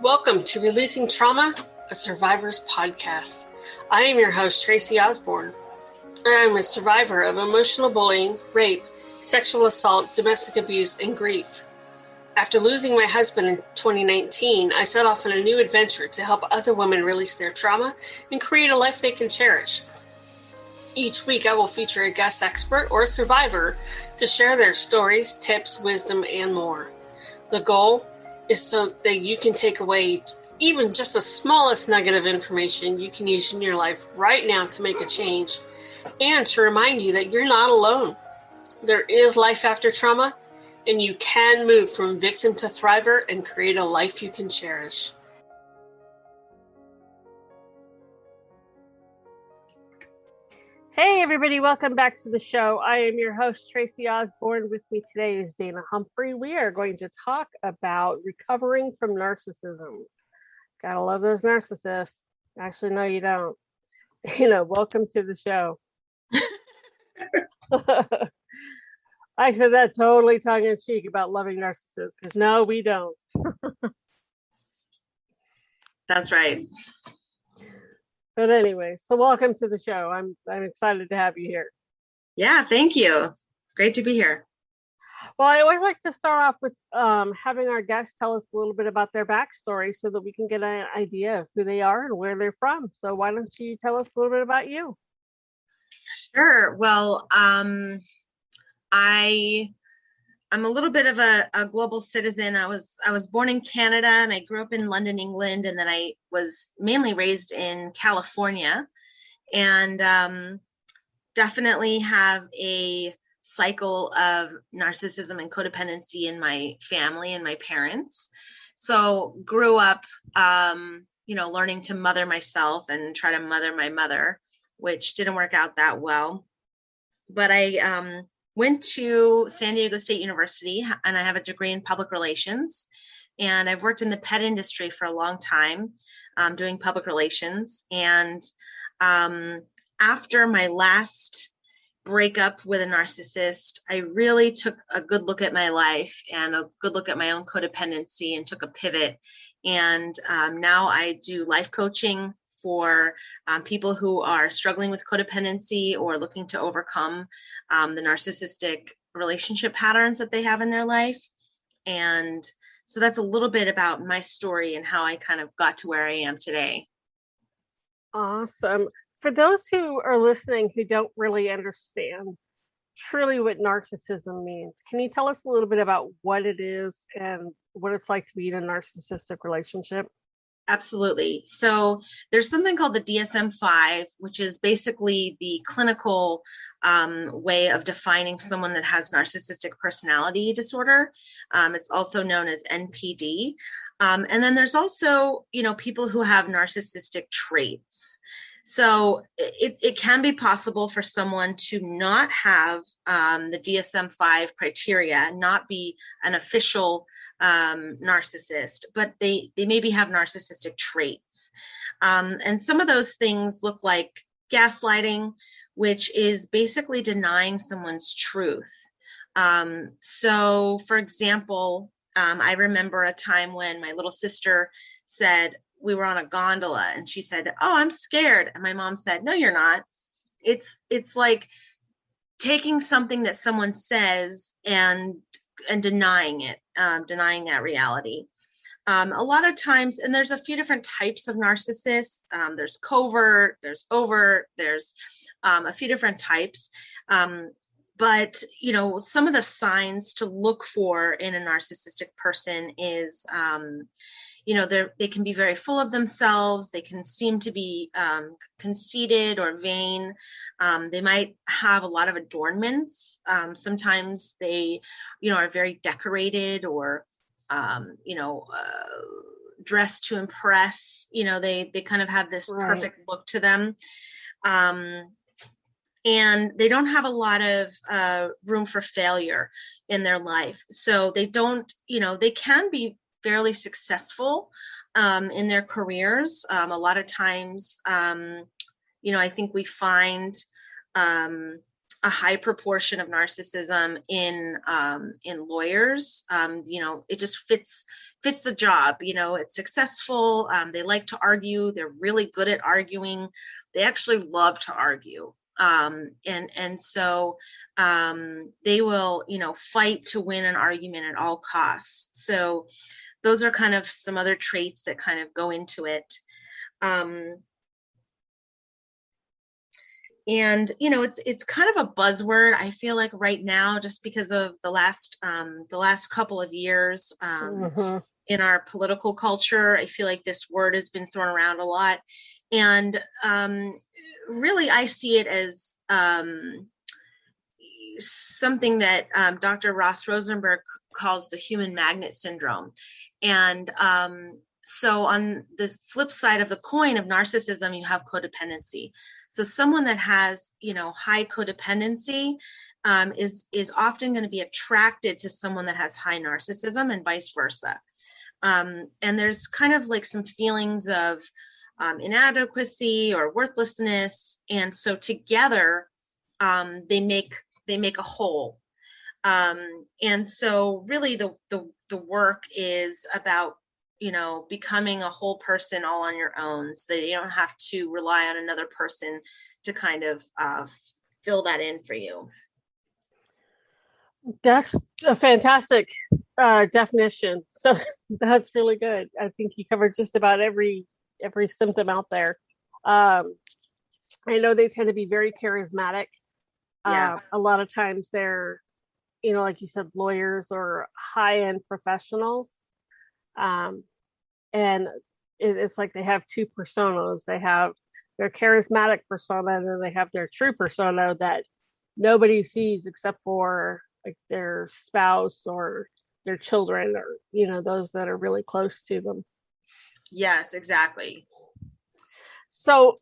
Welcome to Releasing Trauma, a Survivor's Podcast. I am your host, Tracey Osborne. I am a survivor of emotional bullying, rape, sexual assault, domestic abuse, and grief. After losing my husband in 2019, I set off on a new adventure to help other women release their trauma and create a life they can cherish. Each week, I will feature a guest expert or a survivor to share their stories, tips, wisdom, and more. The goal is so that you can take away even just the smallest nugget of information you can use in your life right now to make a change, and to remind you that you're not alone. There is life after trauma, and you can move from victim to thriver and create a life you can cherish. Hey everybody, welcome back to the show. I am your host, Tracey Osborne. With me today is Dana Humphrey. We are going to talk about recovering from narcissism. Gotta love those narcissists. Actually, no, you don't. Dana, welcome to the show. I said that totally tongue-in-cheek about loving narcissists, because no, we don't. That's right. But anyway, so welcome to the show. I'm excited to have you here. Yeah, thank you. Great to be here. Well, I always like to start off with having our guests tell us a little bit about their backstory so that we can get an idea of who they are and where they're from. So why don't you tell us a little bit about you? Sure. Well, I'm a little bit of a global citizen. I was born in Canada and I grew up in London, England, and then I was mainly raised in California, and definitely have a cycle of narcissism and codependency in my family and my parents. So grew up, learning to mother myself and try to mother my mother, which didn't work out that well. But I went to San Diego State University, and I have a degree in public relations. And I've worked in the pet industry for a long time, doing public relations. And after my last breakup with a narcissist, I really took a good look at my life and a good look at my own codependency and took a pivot. And now I do life coaching for people who are struggling with codependency or looking to overcome the narcissistic relationship patterns that they have in their life. And so that's a little bit about my story and how I kind of got to where I am today. Awesome. For those who are listening who don't really understand truly what narcissism means, can you tell us a little bit about what it is and what it's like to be in a narcissistic relationship? Absolutely. So there's something called the DSM-5, which is basically the clinical way of defining someone that has narcissistic personality disorder. It's also known as NPD. And then there's also, people who have narcissistic traits. So it can be possible for someone to not have the DSM-5 criteria, not be an official narcissist, but they maybe have narcissistic traits. And some of those things look like gaslighting, which is basically denying someone's truth. So, for example, I remember a time when my little sister said, we were on a gondola and she said, "Oh, I'm scared." And my mom said, "No, you're not." It's like taking something that someone says and denying it, denying that reality. A lot of times, and there's a few different types of narcissists. There's covert, there's overt, there's a few different types. But, some of the signs to look for in a narcissistic person is, they can be very full of themselves. They can seem to be conceited or vain. They might have a lot of adornments. Sometimes they, are very decorated or, dressed to impress. They kind of have this perfect look to them. And they don't have a lot of room for failure in their life. So they don't, they can be fairly successful in their careers. A lot of times, I think we find a high proportion of narcissism in lawyers. It just fits the job. It's successful. They like to argue. They're really good at arguing. They actually love to argue. So they will, fight to win an argument at all costs. So those are kind of some other traits that kind of go into it. And it's kind of a buzzword, I feel like, right now, just because of the last couple of years in our political culture. I feel like this word has been thrown around a lot, and really, I see it as something that Dr. Ross Rosenberg calls the human magnet syndrome. And so on the flip side of the coin of narcissism, you have codependency. So someone that has, high codependency is often going to be attracted to someone that has high narcissism, and vice versa. And there's kind of like some feelings of inadequacy or worthlessness, and so together they make a whole. And so really the work is about becoming a whole person all on your own, so that you don't have to rely on another person to kind of fill that in for you. That's a fantastic definition. So that's really good. I think you covered just about every symptom out there. I know they tend to be very charismatic. Yeah. A lot of times they're, like you said, lawyers or high-end professionals. And it's like they have two personas. They have their charismatic persona, and then they have their true persona that nobody sees except for like their spouse or their children, or those that are really close to them. Yes, exactly. So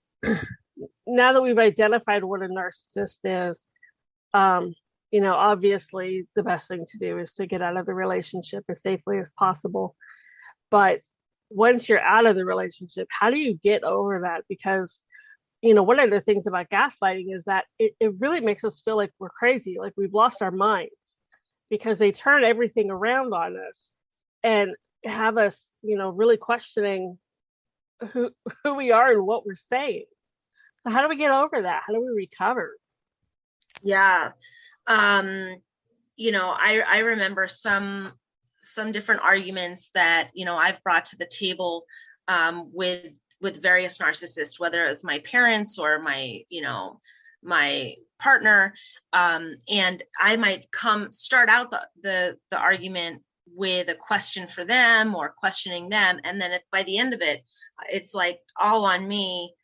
now that we've identified what a narcissist is, obviously the best thing to do is to get out of the relationship as safely as possible. But once you're out of the relationship, how do you get over that? Because, one of the things about gaslighting is that it really makes us feel like we're crazy, like we've lost our minds, because they turn everything around on us and have us, really questioning who we are and what we're saying. So how do we get over that? How do we recover? Yeah. I remember some different arguments that, I've brought to the table with various narcissists, whether it's my parents or my partner. And I might start out the argument with a question for them or questioning them. And then by the end of it, it's like all on me.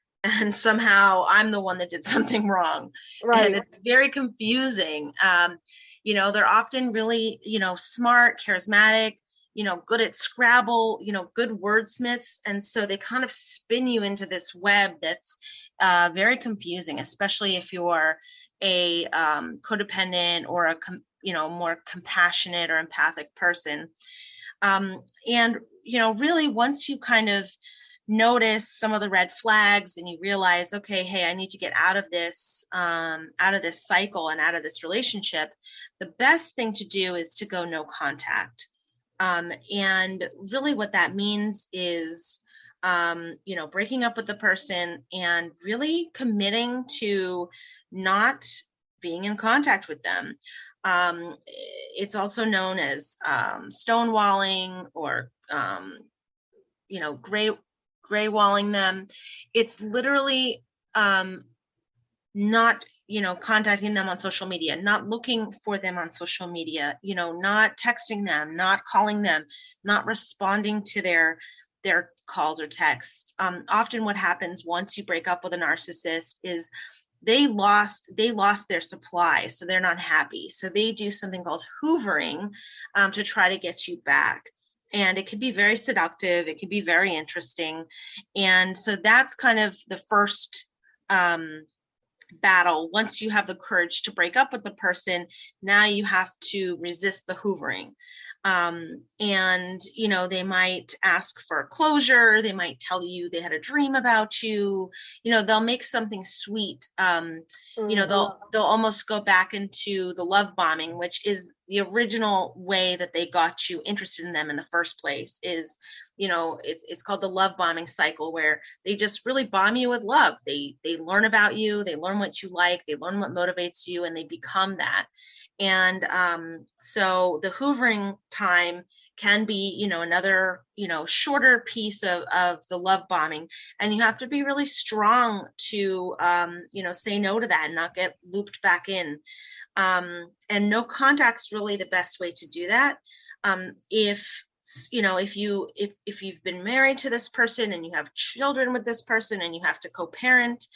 And somehow I'm the one that did something wrong. Right. And it's very confusing. They're often really, smart, charismatic, good at Scrabble, good wordsmiths. And so they kind of spin you into this web that's very confusing, especially if you're a codependent or a more compassionate or empathic person. And really, once you kind of notice some of the red flags and you realize, okay, hey, I need to get out of this cycle and out of this relationship, the best thing to do is to go no contact. And really what that means is, breaking up with the person and really committing to not being in contact with them. It's also known as stonewalling or, gray walling them. It's literally not, contacting them on social media, not looking for them on social media, not texting them, not calling them, not responding to their calls or texts. Often what happens once you break up with a narcissist is they lost their supply, so they're not happy. So they do something called hoovering to try to get you back. And it can be very seductive. It can be very interesting. And so that's kind of the first battle. Once you have the courage to break up with the person, now you have to resist the hoovering. And, they might ask for closure. They might tell you they had a dream about you. They'll make something sweet. They'll almost go back into the love bombing, which is the original way that they got you interested in them in the first place. Is, it's called the love bombing cycle, where they just really bomb you with love. They learn about you, they learn what you like, they learn what motivates you, and they become that. And so the hoovering time can be, another, shorter piece of the love bombing. And you have to be really strong to, say no to that and not get looped back in. And no contact's really the best way to do that. If you've been married to this person and you have children with this person and you have to co-parent,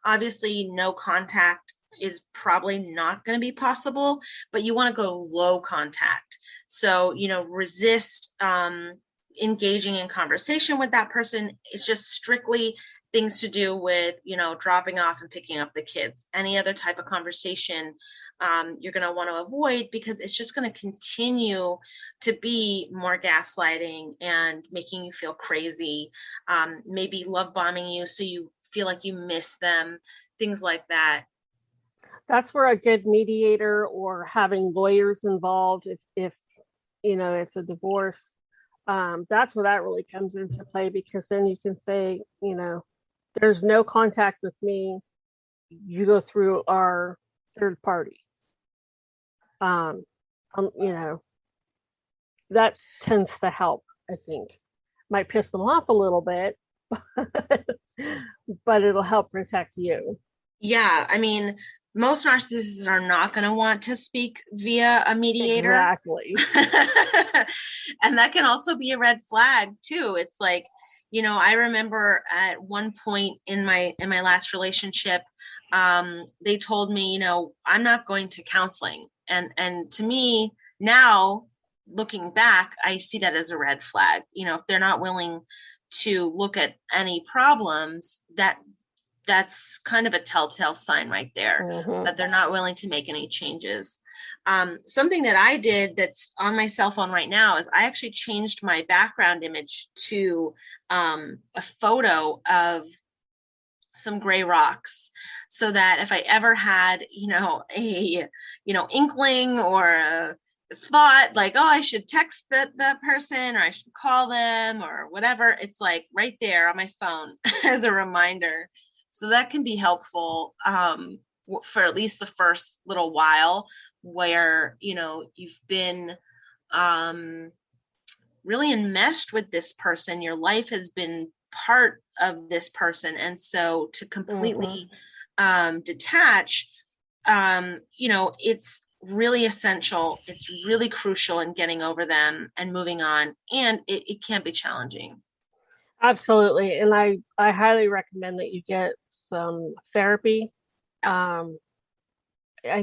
obviously no contact is probably not going to be possible, but you want to go low contact. So, resist engaging in conversation with that person. It's just strictly things to do with, dropping off and picking up the kids. Any other type of conversation you're going to want to avoid, because it's just going to continue to be more gaslighting and making you feel crazy, maybe love bombing you so you feel like you miss them, things like that. That's where a good mediator or having lawyers involved, if it's a divorce, that's where that really comes into play, because then you can say, there's no contact with me. You go through our third party. That tends to help, I think. Might piss them off a little bit, but it'll help protect you. Yeah, I mean, most narcissists are not going to want to speak via a mediator. Exactly. And that can also be a red flag too. It's like, I remember at one point in my last relationship, they told me, I'm not going to counseling. And to me now, looking back, I see that as a red flag. If they're not willing to look at any problems, that's kind of a telltale sign right there, that they're not willing to make any changes. Something that I did that's on my cell phone right now is I actually changed my background image to a photo of some gray rocks, so that if I ever had, a, inkling or a thought like, oh, I should text that person, or I should call them or whatever, it's like right there on my phone as a reminder. So that can be helpful for at least the first little while, where, you've been really enmeshed with this person. Your life has been part of this person. And so to completely detach, it's really essential. It's really crucial in getting over them and moving on. And it can be challenging. Absolutely. And I highly recommend that you get some therapy. I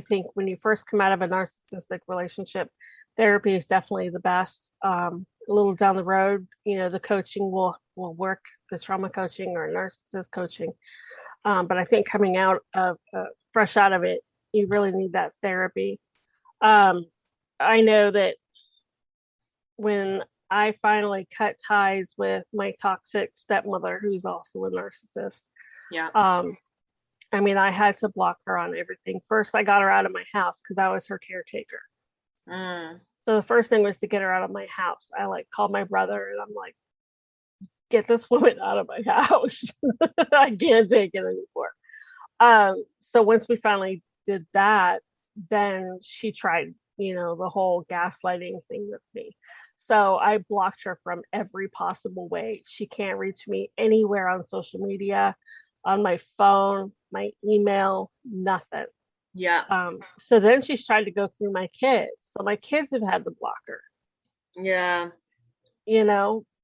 think when you first come out of a narcissistic relationship, therapy is definitely the best. A little down the road, the coaching will work, the trauma coaching or narcissist coaching. But I think coming out of fresh out of it, you really need that therapy. I know that when I finally cut ties with my toxic stepmother, who's also a narcissist. Yeah. I had to block her on everything. First, I got her out of my house because I was her caretaker. So the first thing was to get her out of my house. I called my brother and I'm like, get this woman out of my house. I can't take it anymore. So once we finally did that, then she tried, the whole gaslighting thing with me. So I blocked her from every possible way. She can't reach me anywhere on social media, on my phone, my email, nothing. Yeah. So then she's trying to go through my kids. So my kids have had to block her. Yeah.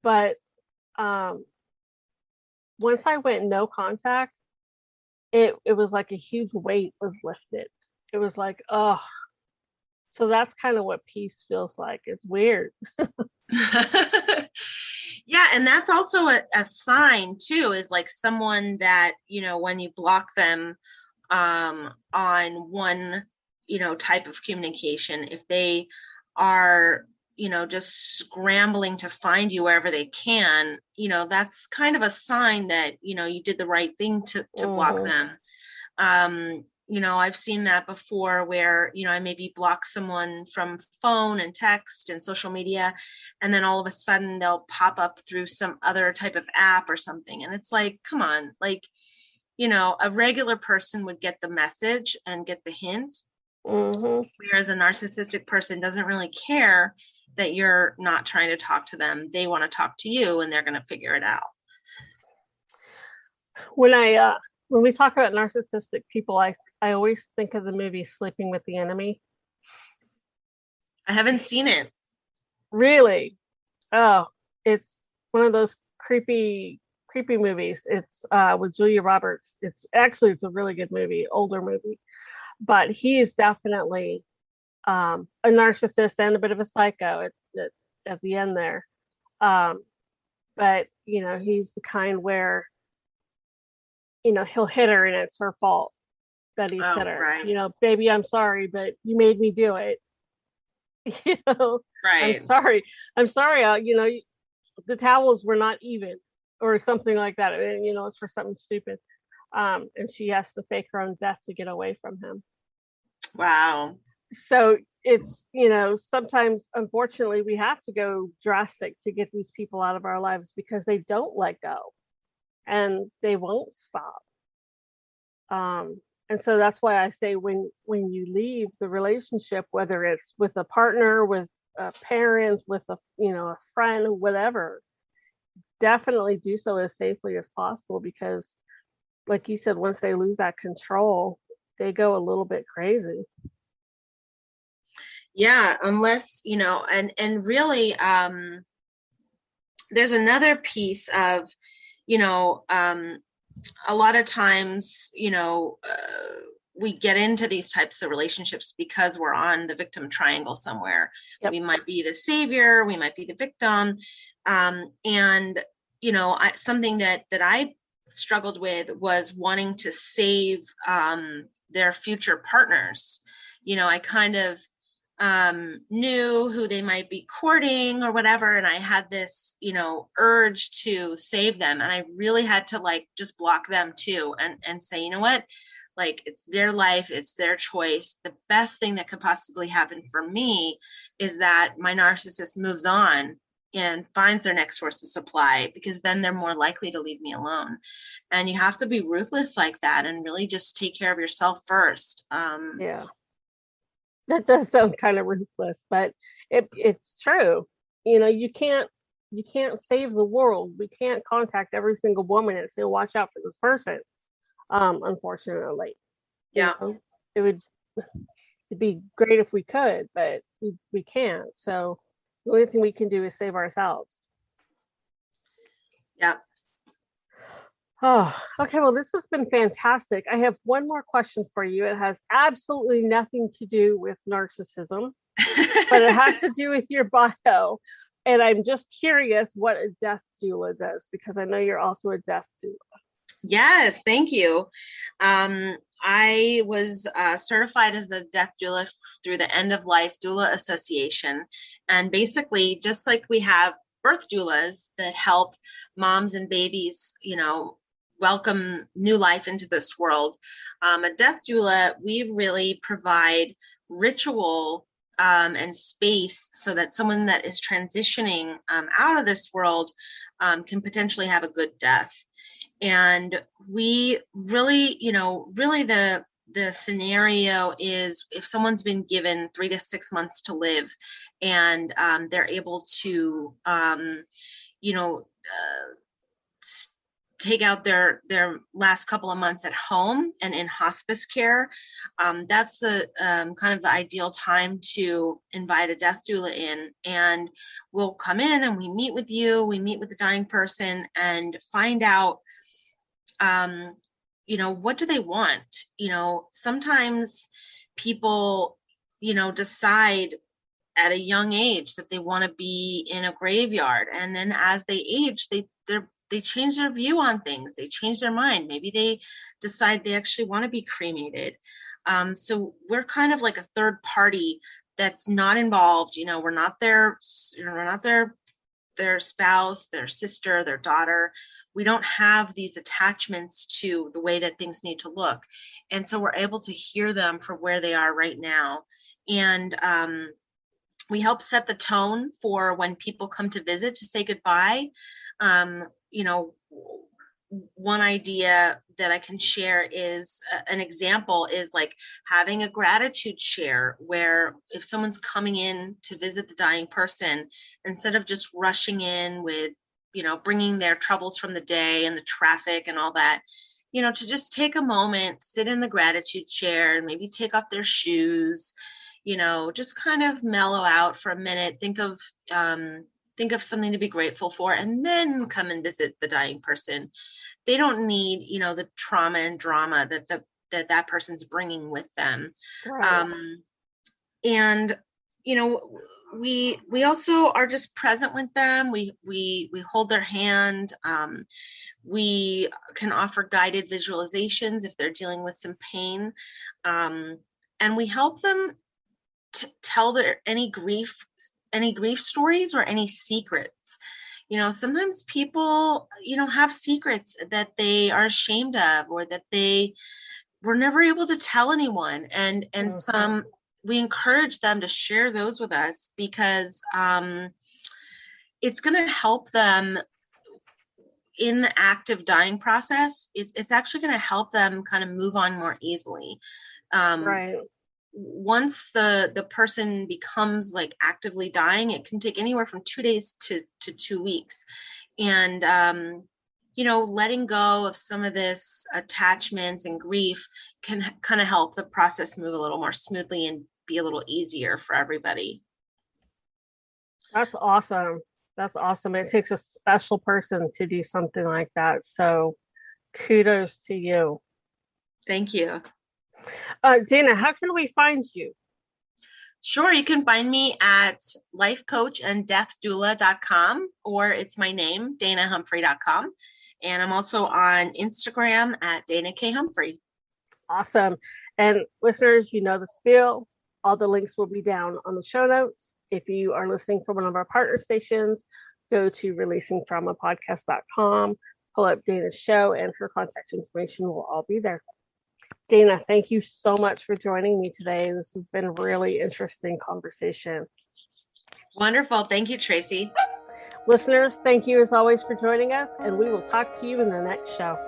But once I went no contact, it was like a huge weight was lifted. It was like, oh, so that's kind of what peace feels like. It's weird. Yeah. And that's also a sign too, is like someone that, when you block them, on one, type of communication, if they are, just scrambling to find you wherever they can, that's kind of a sign that, you did the right thing to block them. I've seen that before where, I maybe block someone from phone and text and social media, and then all of a sudden they'll pop up through some other type of app or something. And it's like, come on, like, a regular person would get the message and get the hint. Whereas a narcissistic person doesn't really care that you're not trying to talk to them. They want to talk to you, and they're going to figure it out. When we talk about narcissistic people, I always think of the movie Sleeping with the Enemy. I haven't seen it. Really? Oh, it's one of those creepy movies. It's with Julia Roberts. It's a really good movie, older movie. But he is definitely a narcissist and a bit of a psycho at the end there. But, he's the kind where, he'll hit her and it's her fault that he's hit her. Right. Baby, I'm sorry, but you made me do it. Right. I'm sorry. The towels were not even, or something like that. And, it's for something stupid. And she has to fake her own death to get away from him. Wow. So it's, sometimes, unfortunately, we have to go drastic to get these people out of our lives because they don't let go and they won't stop. And so that's why I say when you leave the relationship, whether it's with a partner, with a parent, with a friend, whatever, definitely do so as safely as possible, because like you said, once they lose that control, they go a little bit crazy. Yeah, unless, and really, there's another piece of, a lot of times, we get into these types of relationships because we're on the victim triangle somewhere. Yep. We might be the savior, we might be the victim. And, something that I struggled with was wanting to save their future partners. I kind of knew who they might be courting or whatever, and I had this urge to save them, and I really had to just block them too, and say, you know what, it's their life, it's their choice. The best thing that could possibly happen for me is that my narcissist moves on and finds their next source of supply, because then they're more likely to leave me alone. And you have to be ruthless like that and really just take care of yourself first. Yeah. That does sound kind of ruthless, but it's true. You can't save the world. We can't contact every single woman and say, watch out for this person. Unfortunately. Yeah. It'd be great if we could, but we can't. So the only thing we can do is save ourselves. Yeah. Oh, okay. Well, this has been fantastic. I have one more question for you. It has absolutely nothing to do with narcissism, but it has to do with your bio. And I'm just curious what a death doula does, because I know you're also a death doula. Yes, thank you. I was certified as a death doula through the End of Life Doula Association. And basically, just like we have birth doulas that help moms and babies, welcome new life into this world, a death doula, we really provide ritual and space so that someone that is transitioning out of this world can potentially have a good death. And we really, really the scenario is if someone's been given 3 to 6 months to live, and they're able to, take out their last couple of months at home and in hospice care, that's the kind of the ideal time to invite a death doula in. And we'll come in and we meet with you, we meet with the dying person and find out, what do they want? Sometimes people, decide at a young age that they want to be in a graveyard. And then as they age, change their view on things. They change their mind. Maybe they decide they actually want to be cremated. So we're kind of like a third party that's not involved. We're not their spouse, their sister, their daughter. We don't have these attachments to the way that things need to look. And so we're able to hear them for where they are right now. And we help set the tone for when people come to visit to say goodbye. One idea that I can share is an example is like having a gratitude share, where if someone's coming in to visit the dying person, instead of just rushing in with, bringing their troubles from the day and the traffic and all that, to just take a moment, sit in the gratitude chair, and maybe take off their shoes, just kind of mellow out for a minute, think of something to be grateful for, and then come and visit the dying person. They don't need, the trauma and drama that person's bringing with them. Right. And, we also are just present with them. We hold their hand. We can offer guided visualizations if they're dealing with some pain. And we help them to tell any grief stories or any secrets. Sometimes people, have secrets that they are ashamed of, or that they were never able to tell anyone. And some, we encourage them to share those with us, because it's going to help them in the active dying process. It's actually going to help them kind of move on more easily. Right. Once the person becomes like actively dying, it can take anywhere from 2 days to 2 weeks. And, letting go of some of this attachments and grief can kind of help the process move a little more smoothly and be a little easier for everybody. That's awesome. It takes a special person to do something like that. So kudos to you. Thank you. Dana, how can we find you? Sure. You can find me at lifecoachanddeathdoula.com, or it's my name, danahumphrey.com. And I'm also on Instagram at Dana K. Humphrey. Awesome. And listeners, the spiel. All the links will be down on the show notes. If you are listening from one of our partner stations, go to releasingtraumapodcast.com, pull up Dana's show, and her contact information will all be there. Dana, thank you so much for joining me today. This has been a really interesting conversation. Wonderful. Thank you, Tracey. Listeners, thank you as always for joining us, and we will talk to you in the next show.